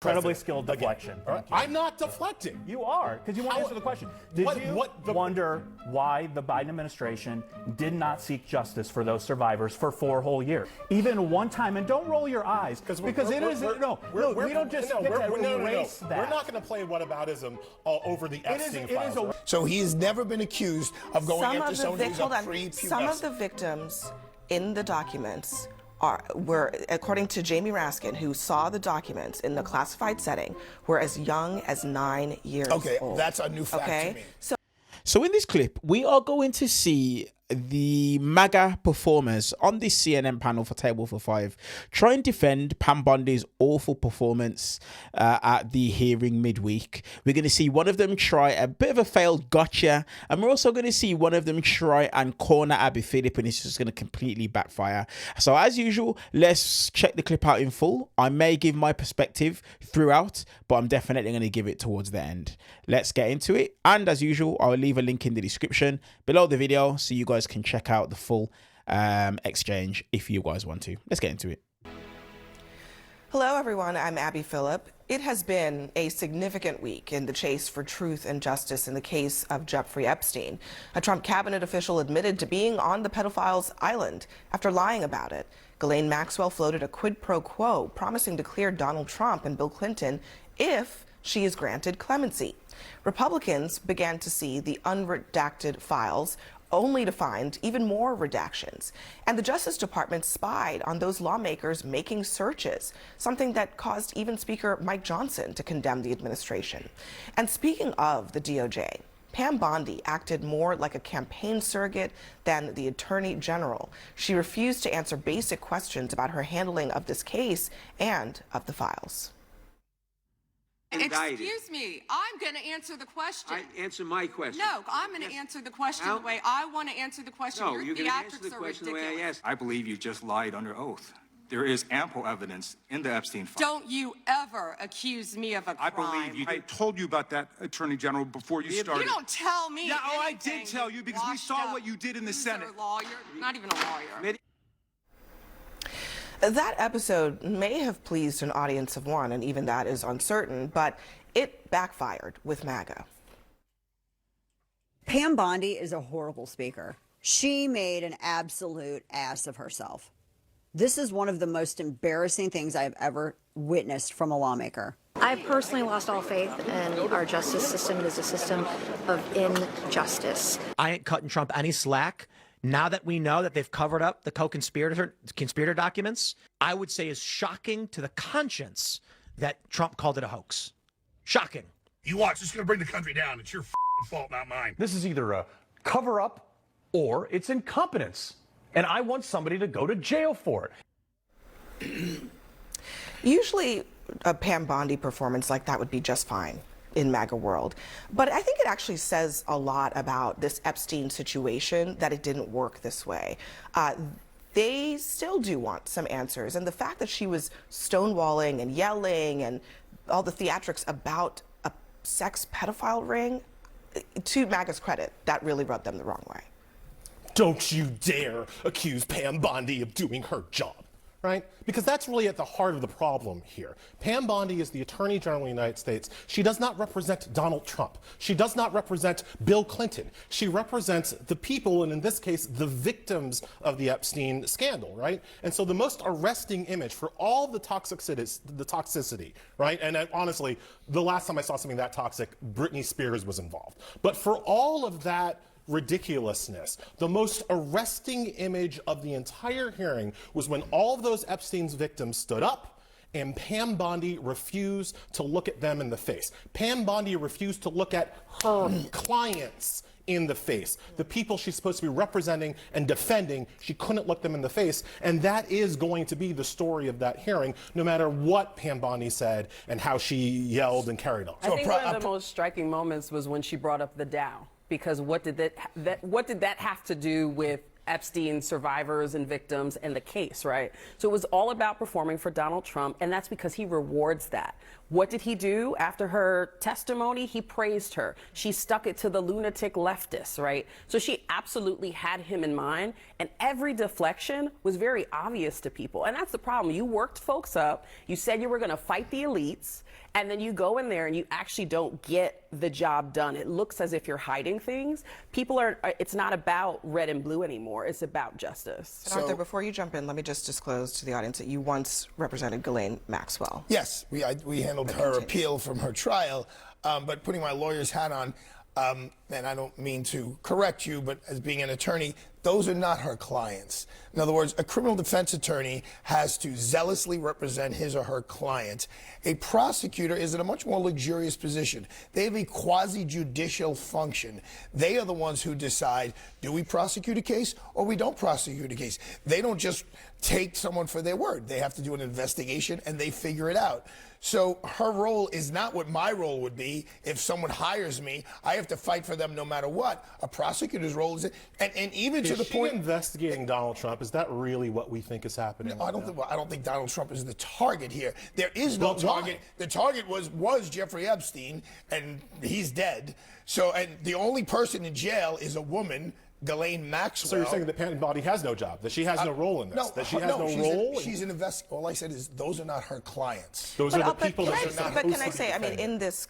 Incredibly skilled deflection. Right. I'm not deflecting. You are, because you want to answer the question. Did you wonder why the Biden administration did not seek justice for those survivors for 4 whole years? Even one time, and don't roll your eyes, because we don't just erase that. We're not going to play whataboutism all over the Epstein files. So he's never been accused of going after someone who's a pre-pubescent. Some of the victims in the documents were, according to Jamie Raskin, who saw the documents in the classified setting, were as young as 9 years old. Okay, that's a new fact to me. So in this clip, we are going to see the MAGA performers on this CNN panel for Table for Five try and defend Pam Bondi's awful performance at the hearing midweek. We're going to see one of them try a bit of a failed gotcha, and we're also going to see one of them try and corner Abby Phillip, and it's just going to completely backfire. So as usual, let's check the clip out in full. I may give my perspective throughout, but I'm definitely going to give it towards the end. Let's get into it, and as usual, I'll leave a link in the description below the video so you guys can check out the full exchange if you guys want to. Let's get into it. Hello, everyone. I'm Abby Phillip. It has been a significant week in the chase for truth and justice in the case of Jeffrey Epstein. A Trump cabinet official admitted to being on the pedophile's island after lying about it. Ghislaine Maxwell floated a quid pro quo, promising to clear Donald Trump and Bill Clinton if she is granted clemency. Republicans began to see the unredacted files, only to find even more redactions. And the Justice Department spied on those lawmakers making searches, something that caused even Speaker Mike Johnson to condemn the administration. And speaking of the DOJ, Pam Bondi acted more like a campaign surrogate than the Attorney General. She refused to answer basic questions about her handling of this case and of the files. Excuse me, I'm going to answer the question. Answer my question. No, I'm going to answer the question the way I want to answer the question. No, Your you're going to answer the question the way I asked. I believe you just lied under oath. There is ample evidence in the Epstein file. Don't you ever accuse me of a crime. I believe you. I told you about that, Attorney General, before you started. You don't tell me. Yeah, I did tell you because we saw what you did in the Senate. A lawyer, not even a lawyer. That episode may have pleased an audience of one, and even that is uncertain, but it backfired with MAGA. Pam Bondi is a horrible speaker. She made an absolute ass of herself. This is one of the most embarrassing things I've ever witnessed from a lawmaker. I personally lost all faith in our justice system. It is a system of injustice. I ain't cutting Trump any slack. Now that we know that they've covered up the conspirator documents, I would say is shocking to the conscience that Trump called it a hoax. Shocking. You watch, this is going to bring the country down. It's your fault, not mine. This is either a cover-up or it's incompetence. And I want somebody to go to jail for it. Usually a Pam Bondi performance like that would be just fine in MAGA world. But I think it actually says a lot about this Epstein situation that it didn't work this way. They still do want some answers. And the fact that she was stonewalling and yelling and all the theatrics about a sex pedophile ring, to MAGA's credit, that really rubbed them the wrong way. Don't you dare accuse Pam Bondi of doing her job, right? Because that's really at the heart of the problem here. Pam Bondi is the Attorney General of the United States. She does not represent Donald Trump. She does not represent Bill Clinton. She represents the people, and in this case, the victims of the Epstein scandal, right? And so the most arresting image for all the toxicity, right? And honestly, the last time I saw something that toxic, Britney Spears was involved. But for all of that ridiculousness, the most arresting image of the entire hearing was when all of those Epstein's victims stood up and Pam Bondi refused to look at them in the face. Pam Bondi refused to look at her clients in the face. The people she's supposed to be representing and defending, she couldn't look them in the face. And that is going to be the story of that hearing, no matter what Pam Bondi said and how she yelled and carried on. I think one of the most striking moments was when she brought up the Dow. Because what did that have to do with Epstein survivors and victims and the case, right? So it was all about performing for Donald Trump, and that's because he rewards that. What did he do after her testimony? He praised her. She stuck it to the lunatic leftists, right? So she absolutely had him in mind, and every deflection was very obvious to people. And that's the problem. You worked folks up, you said you were going to fight the elites, and then you go in there and you actually don't get the job done. It looks as if you're hiding things. People are, it's not about red and blue anymore. It's about justice. And Arthur, before you jump in, let me just disclose to the audience that you once represented Ghislaine Maxwell. Yes, we handled her appeal from her trial, but putting my lawyer's hat on, and I don't mean to correct you, but as being an attorney, those are not her clients. In other words, a criminal defense attorney has to zealously represent his or her client. A prosecutor is in a much more luxurious position. They have a quasi-judicial function. They are the ones who decide, do we prosecute a case or we don't prosecute a case? They don't just take someone for their word. They have to do an investigation and they figure it out. So her role is not what my role would be. If someone hires me, I have to fight for them no matter what. A prosecutor's role is, and even to the point investigating Donald Trump. Is that really what we think is happening? No, I don't think Donald Trump is the target here. There is no target. The target was Jeffrey Epstein, and he's dead. So, and the only person in jail is a woman, Ghislaine Maxwell. So you're saying that Pam Bondi has no job, that she has no role in this, no, that she has no role? She's an investigator. All I said is those are not her clients. Those are the people that are not. But can I say, I mean, in this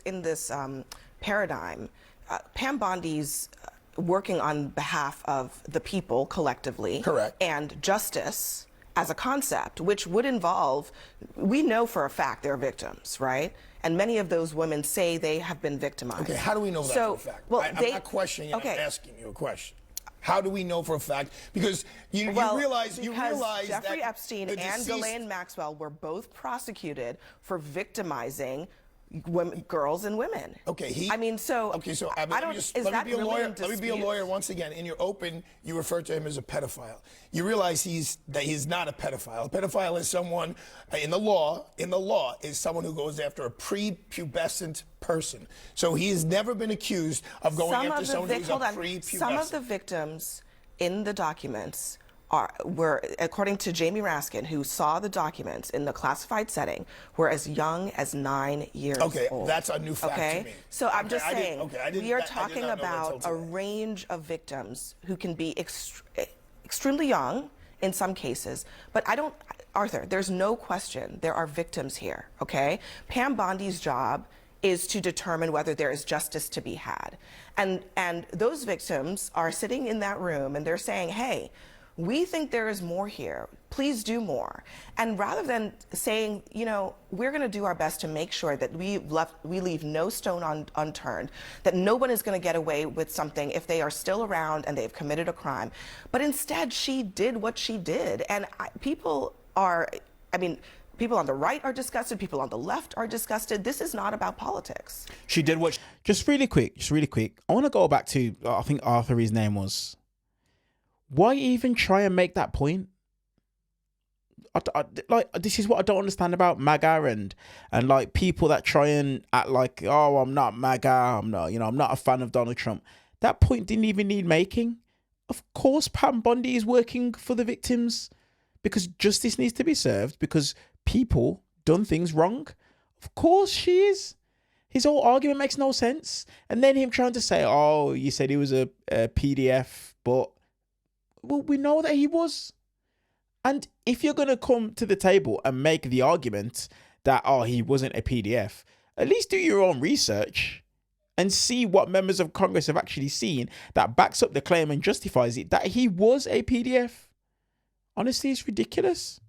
paradigm, Pam Bondi's working on behalf of the people collectively. Correct. And justice as a concept, which would involve, we know for a fact they're victims, right? And many of those women say they have been victimized. Okay, how do we know that for a fact? Well, I'm not questioning you, I'm asking you a question. How do we know for a fact? Because you realize Jeffrey that Epstein and Ghislaine Maxwell were both prosecuted for victimizing girls and women. Okay, I mean, so okay, so I don't. Is that let me be a lawyer. really Let me be a lawyer once again. In your open, you refer to him as a pedophile. You realize that he's not a pedophile. A pedophile is someone in the law is someone who goes after a prepubescent person. So he has never been accused of going after someone who's a prepubescent. Some of the victims in the documents were, according to Jamie Raskin, who saw the documents in the classified setting, were as young as 9 years old. Okay, that's a new fact to me. So I'm just saying, we are talking about a range of victims who can be extremely young in some cases, but Arthur, there's no question there are victims here, okay? Pam Bondi's job is to determine whether there is justice to be had. And those victims are sitting in that room and they're saying, hey, we think there is more here. Please do more. And rather than saying, you know, we're going to do our best to make sure that we leave no stone unturned, that no one is going to get away with something if they are still around and they've committed a crime. But instead, she did what she did. And people on the right are disgusted. People on the left are disgusted. This is not about politics. She did what... Just really quick. I want to go back to, I think Arthur, his name was. Why even try and make that point? This is what I don't understand about MAGA and like people that try and act like, oh, I'm not MAGA, I'm not a fan of Donald Trump. That point didn't even need making. Of course, Pam Bondi is working for the victims because justice needs to be served because people done things wrong. Of course she is. His whole argument makes no sense. And then him trying to say, oh, you said he was a PDF, but... Well, we know that he was. And if you're going to come to the table and make the argument that, oh, he wasn't a PDF, at least do your own research and see what members of Congress have actually seen that backs up the claim and justifies it, that he was a PDF. Honestly, it's ridiculous.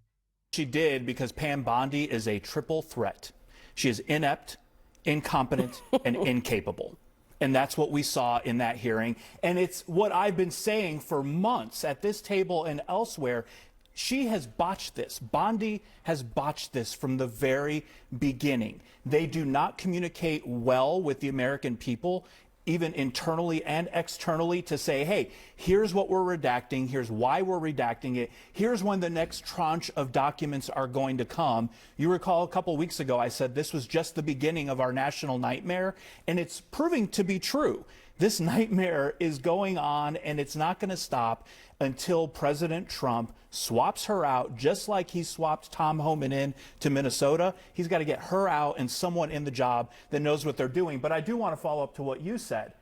She did because Pam Bondi is a triple threat. She is inept, incompetent, and incapable. And that's what we saw in that hearing. And it's what I've been saying for months at this table and elsewhere. She has botched this. Bondi has botched this from the very beginning. They do not communicate well with the American people, even internally and externally, to say, hey, here's what we're redacting, here's why we're redacting it, here's when the next tranche of documents are going to come. You recall a couple weeks ago, I said this was just the beginning of our national nightmare, and it's proving to be true. This nightmare is going on, and it's not going to stop until President Trump swaps her out, just like he swapped Tom Homan in to Minnesota. He's got to get her out and someone in the job that knows what they're doing. But I do want to follow up to what you said.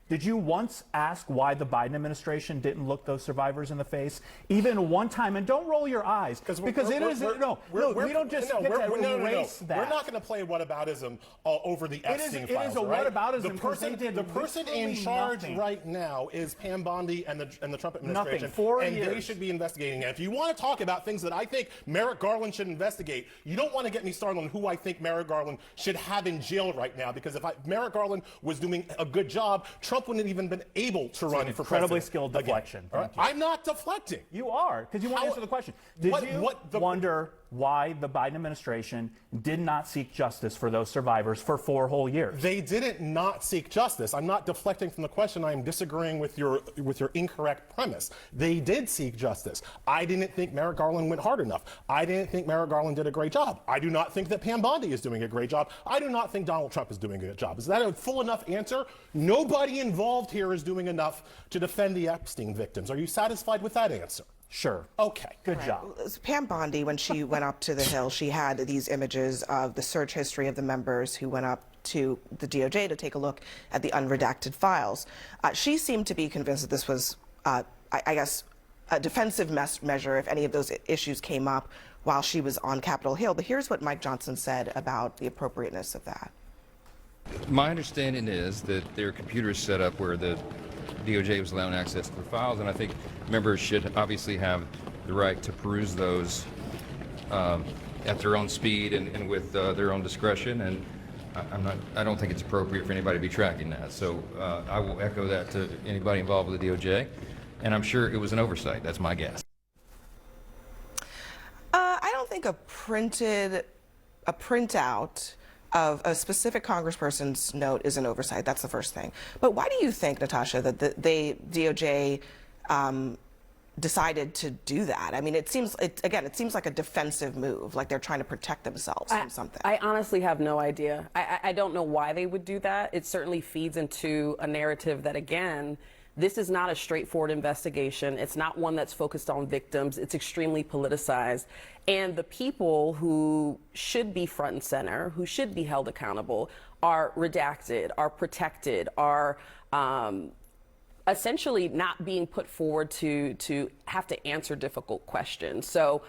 Did you once ask why the Biden administration didn't look those survivors in the face, even one time? And don't roll your eyes, because we don't just erase that. We're not going to play whataboutism over the Epstein files. It is a whataboutism. The person in charge right now is Pam Bondi and the Trump administration. Nothing. 4 and years. They should be investigating. And if you want to talk about things that I think Merrick Garland should investigate, you don't want to get me started on who I think Merrick Garland should have in jail right now. Because if Merrick Garland was doing a good job, Trump wouldn't have even been able to run for president. Incredibly skilled deflection. I'm not deflecting. You are, because you want to answer the question. Did you wonder why the Biden administration did not seek justice for those survivors for 4 whole years? They didn't not seek justice. I'm not deflecting from the question. I am disagreeing with your incorrect premise. They did seek justice. I didn't think Merrick Garland went hard enough. I didn't think Merrick Garland did a great job. I do not think that Pam Bondi is doing a great job. I do not think Donald Trump is doing a good job. Is that a full enough answer? Nobody involved here is doing enough to defend the Epstein victims. Are you satisfied with that answer? Sure. Okay. Good job. Pam Bondi, when she went up to the Hill, she had these images of the search history of the members who went up to the DOJ to take a look at the unredacted files. She seemed to be convinced that this was, I guess, a defensive measure if any of those issues came up while she was on Capitol Hill. But here's what Mike Johnson said about the appropriateness of that. My understanding is that their computer is set up where the DOJ was allowing access to the files, and I think members should obviously have the right to peruse those at their own speed and with their own discretion. And I don't think it's appropriate for anybody to be tracking that. So I will echo that to anybody involved with the DOJ, and I'm sure it was an oversight. That's my guess. I don't think a printout of a specific congressperson's note is an oversight. That's the first thing. But why do you think, Natasha, that the DOJ decided to do that? I mean, it seems like a defensive move, like they're trying to protect themselves from something. I honestly have no idea. I don't know why they would do that. It certainly feeds into a narrative that, again, this is not a straightforward investigation. It's not one that's focused on victims. It's extremely politicized. And the people who should be front and center, who should be held accountable, are redacted, are protected, are essentially not being put forward to have to answer difficult questions. So,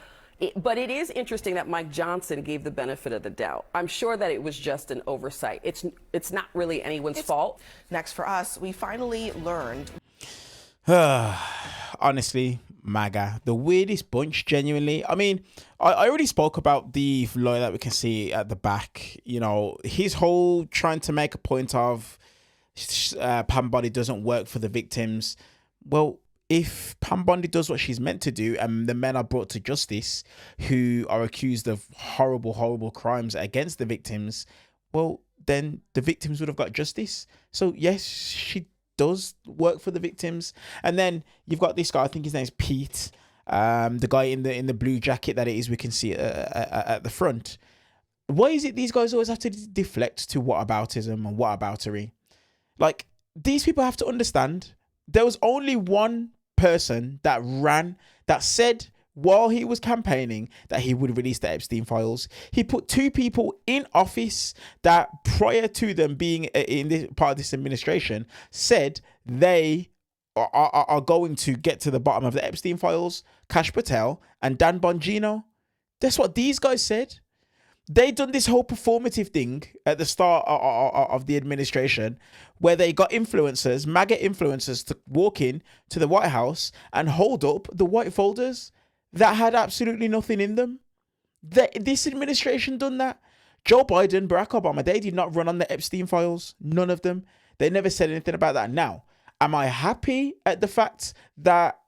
but it is interesting that Mike Johnson gave the benefit of the doubt. I'm sure that it was just an oversight. It's not really anyone's fault. Next for us, we finally learned. Honestly, MAGA, the weirdest bunch, genuinely. I mean, I already spoke about the lawyer that we can see at the back. You know, his whole trying to make a point of Pam Bondi doesn't work for the victims. Well, if Pam Bondi does what she's meant to do and the men are brought to justice who are accused of horrible, horrible crimes against the victims, well, then the victims would have got justice. So yes, she does work for the victims. And then you've got this guy, I think his name's Pete, the guy in the blue jacket that it is we can see at the front. Why is it these guys always have to deflect to whataboutism and whataboutery? Like, these people have to understand there was only one person that said while he was campaigning that he would release the Epstein files. He put 2 people in office that prior to them being in this part of this administration said they are going to get to the bottom of the Epstein files, Kash Patel and Dan Bongino. That's what these guys said. They done this whole performative thing at the start of the administration where they got influencers, MAGA influencers, to walk in to the White House and hold up the white folders that had absolutely nothing in them. This administration done that. Joe Biden, Barack Obama, they did not run on the Epstein files. None of them. They never said anything about that. Now, am I happy at the fact that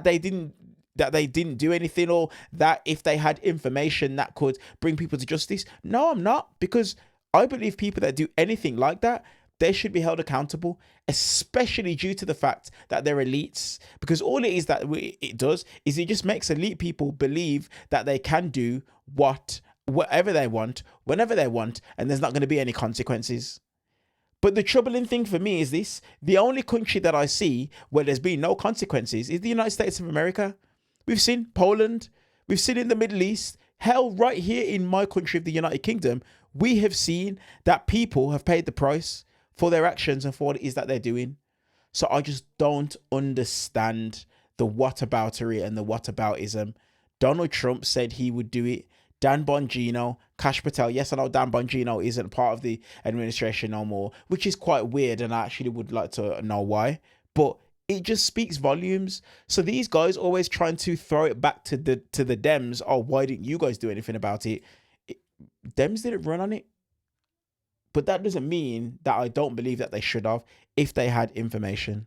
they didn't do anything, or that if they had information that could bring people to justice? No, I'm not, because I believe people that do anything like that, they should be held accountable, especially due to the fact that they're elites. Because all it is that it does is it just makes elite people believe that they can do whatever they want, whenever they want, and there's not going to be any consequences. But the troubling thing for me is this. The only country that I see where there's been no consequences is the United States of America. We've seen Poland. We've seen in the Middle East. Hell, right here in my country of the United Kingdom, we have seen that people have paid the price for their actions and for what it is that they're doing. So I just don't understand the whataboutery and the whataboutism. Donald Trump said he would do it. Dan Bongino, Kash Patel. Yes, I know Dan Bongino isn't part of the administration no more, which is quite weird, and I actually would like to know why. But it just speaks volumes. So these guys always trying to throw it back to the Dems. Oh, why didn't you guys do anything about it? Dems didn't run on it. But that doesn't mean that I don't believe that they should have if they had information,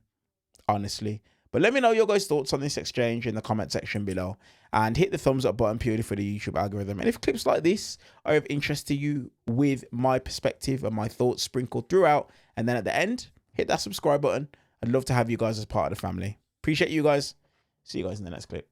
honestly. But let me know your guys' thoughts on this exchange in the comment section below. And hit the thumbs up button purely for the YouTube algorithm. And if clips like this are of interest to you with my perspective and my thoughts sprinkled throughout, and then at the end, hit that subscribe button. I'd love to have you guys as part of the family. Appreciate you guys. See you guys in the next clip.